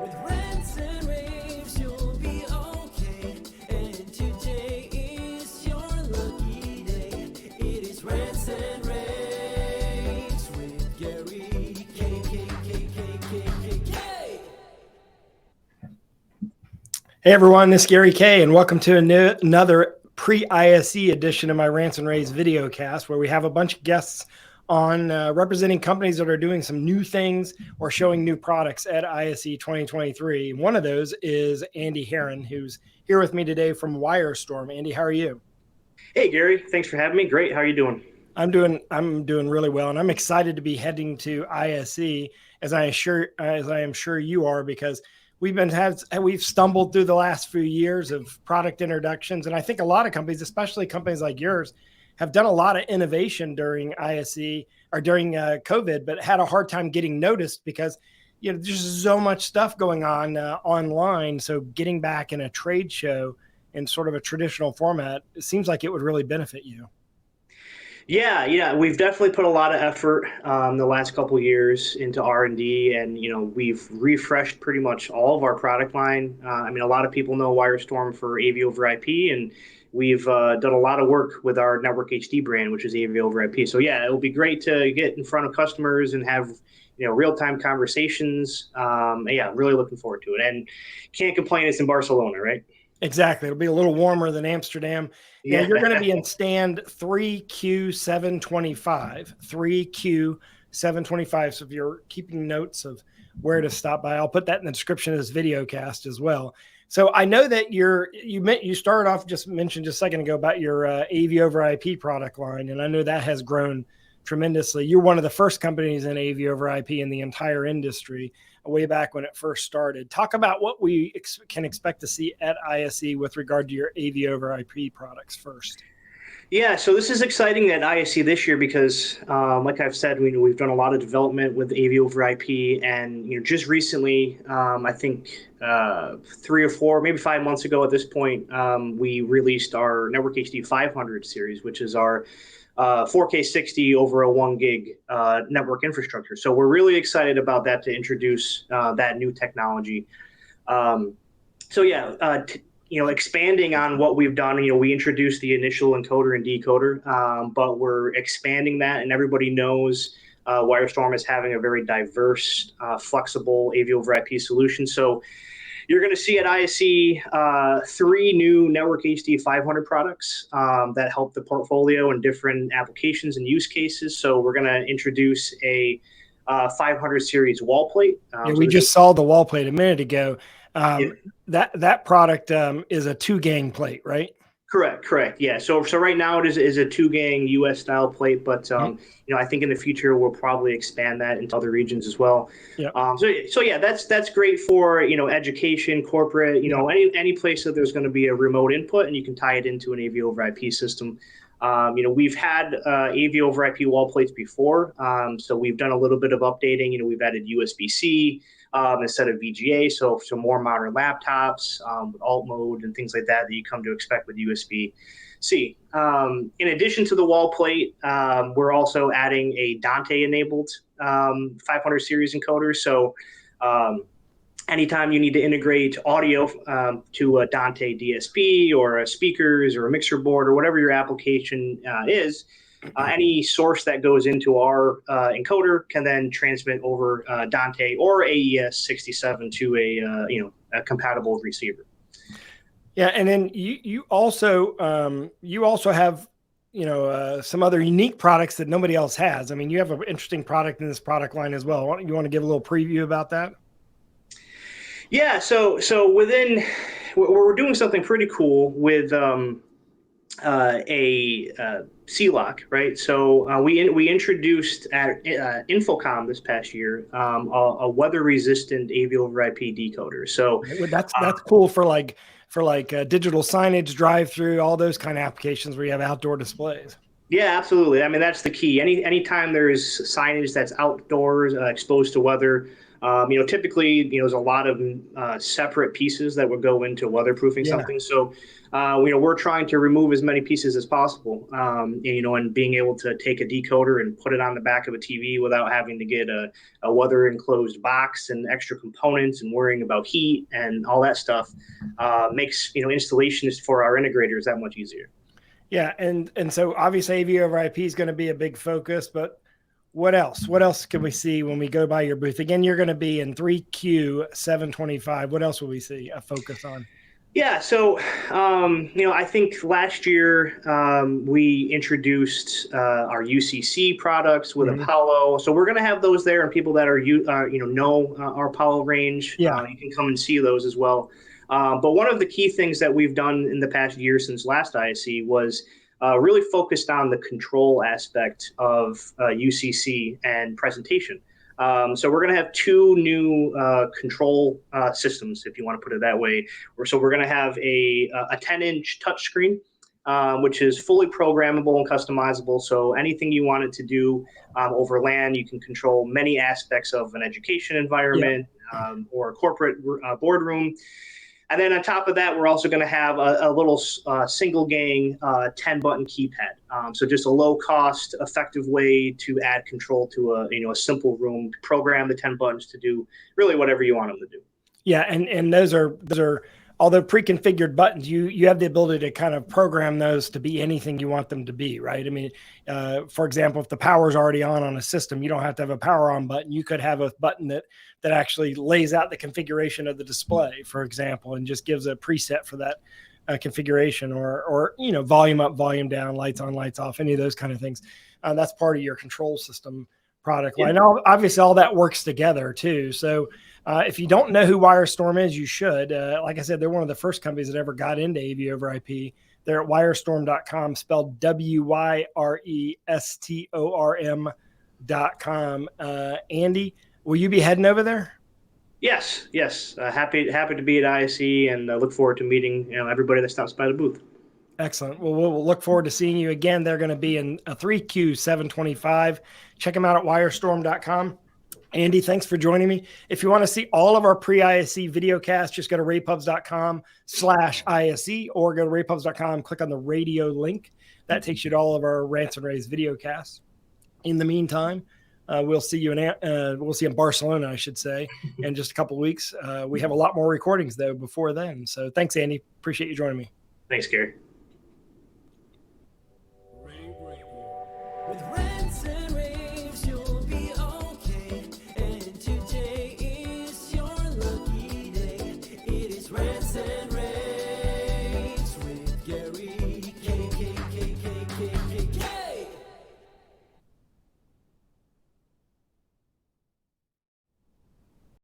With rants and raves, you'll be okay. And today is your lucky day. It is rants and raves with Gary K. Hey everyone, this is Gary K, and welcome to another pre-ISE edition of my Rants and Raves video cast, where we have a bunch of guests on representing companies that are doing some new things or showing new products at ISE 2023. One of those is Andy Heron, who's here with me today from WyreStorm. Andy, how are you? Hey Gary, thanks for having me. Great. How are you doing? I'm doing really well, and I'm excited to be heading to ISE as I am sure you are, because we've stumbled through the last few years of product introductions, and I think a lot of companies, especially companies like yours, have done a lot of innovation during ISE or during COVID, but had a hard time getting noticed because there's just so much stuff going on online. So getting back in a trade show in sort of a traditional format, it seems like it would really benefit you. Yeah, we've definitely put a lot of effort the last couple of years into R&D, and we've refreshed pretty much all of our product line. I mean, a lot of people know WyreStorm for AV over IP, and we've done a lot of work with our Network HD brand, which is AV over IP. So yeah, it'll be great to get in front of customers and have real-time conversations. Yeah, really looking forward to it, and can't complain. It's in Barcelona, right? Exactly. It'll be a little warmer than Amsterdam. Yeah, you're going to be in stand 3Q725. 3Q725. So if you're keeping notes of where to stop by, I'll put that in the description of this video cast as well. So I know that you started off, just mentioned just a second ago, about your AV over IP product line, and I know that has grown tremendously. You're one of the first companies in AV over IP in the entire industry, way back when it first started. Talk about what we can expect to see at ISE with regard to your AV over IP products first. Yeah, so this is exciting at ISE this year because, like I've said, we've done a lot of development with AV over IP, and just recently, I think 3 or 4, maybe 5 months ago at this point, we released our Network HD 500 series, which is our 4K 60 over a 1 gig network infrastructure. So we're really excited about that, to introduce that new technology. Expanding on what we've done, we introduced the initial encoder and decoder, but we're expanding that, and everybody knows WyreStorm is having a very diverse, flexible AV over IP solution. So you're going to see at ISE 3 new Network HD 500 products that help the portfolio in different applications and use cases. So we're going to introduce a 500 series wall plate. We just saw the wall plate a minute ago. That product is a 2-gang plate, right? Correct. Yeah. So right now it is a 2-gang US style plate, but I think in the future we'll probably expand that into other regions as well. Yeah. So yeah, that's great for education, corporate, any place that there's going to be a remote input and you can tie it into an AV over IP system. We've had AV over IP wall plates before, so we've done a little bit of updating. We've added USB-C instead of VGA, so more modern laptops with alt mode and things like that you come to expect with USB-C. In addition to the wall plate, we're also adding a Dante-enabled 500 series encoder. So anytime you need to integrate audio to a Dante DSP or a speakers or a mixer board or whatever your application is, any source that goes into our encoder can then transmit over Dante or AES-67 to a compatible receiver. Yeah, and then you also have some other unique products that nobody else has. I mean, you have an interesting product in this product line as well. You want to give a little preview about that? Yeah, so we're doing something pretty cool with a C-Lock, right? So we introduced at Infocom this past year a weather-resistant AV over IP decoder. So that's cool for digital signage, drive-through, all those kind of applications where you have outdoor displays. Yeah, absolutely. I mean, that's the key. Anytime there's signage that's outdoors, exposed to weather, typically, there's a lot of separate pieces that would go into weatherproofing Yeah. something. So, we're trying to remove as many pieces as possible. And being able to take a decoder and put it on the back of a TV without having to get a weather enclosed box and extra components and worrying about heat and all that stuff makes installations for our integrators that much easier. Yeah, and so obviously AV over IP is going to be a big focus, but what else? What else can we see when we go by your booth? Again, you're going to be in 3Q725. What else will we see a focus on? Yeah, so I think last year we introduced our UCC products with Apollo. So we're going to have those there, and people that are know our Apollo range, Yeah. you can come and see those as well. But one of the key things that we've done in the past year since last ISE was really focused on the control aspect of UCC and presentation. So we're going to have two new control systems, if you want to put it that way. So we're going to have a 10-inch touchscreen, which is fully programmable and customizable. So anything you wanted to do over LAN, you can control many aspects of an education environment or a corporate boardroom. And then on top of that, we're also going to have a little single gang 10-button keypad. So just a low-cost, effective way to add control to a simple room, program the 10 buttons to do really whatever you want them to do. Yeah, and those are although pre-configured buttons, you have the ability to kind of program those to be anything you want them to be, right? I mean, for example, if the power's already on a system, you don't have to have a power on button. You could have a button that actually lays out the configuration of the display, for example, and just gives a preset for that configuration, or volume up, volume down, lights on, lights off, any of those kind of things. That's part of your control system product line. Obviously, all that works together too. So if you don't know who WyreStorm is, you should. Like I said, they're one of the first companies that ever got into AV over IP. They're at WyreStorm.com, spelled WYRESTORM.com. Andy, will you be heading over there? Yes. Happy to be at ISE, and look forward to meeting everybody that stops by the booth. Excellent. Well, we'll look forward to seeing you again. They're going to be in a 3Q725. Check them out at WyreStorm.com. Andy, thanks for joining me. If you want to see all of our pre-ISE video casts, just go to ravepubs.com/ISE or go to ravepubs.com, click on the radio link. That takes you to all of our Rants and Raves video casts. In the meantime, we'll see you in Barcelona, I should say, in just a couple of weeks. We have a lot more recordings though before then. So thanks, Andy. Appreciate you joining me. Thanks, Gary.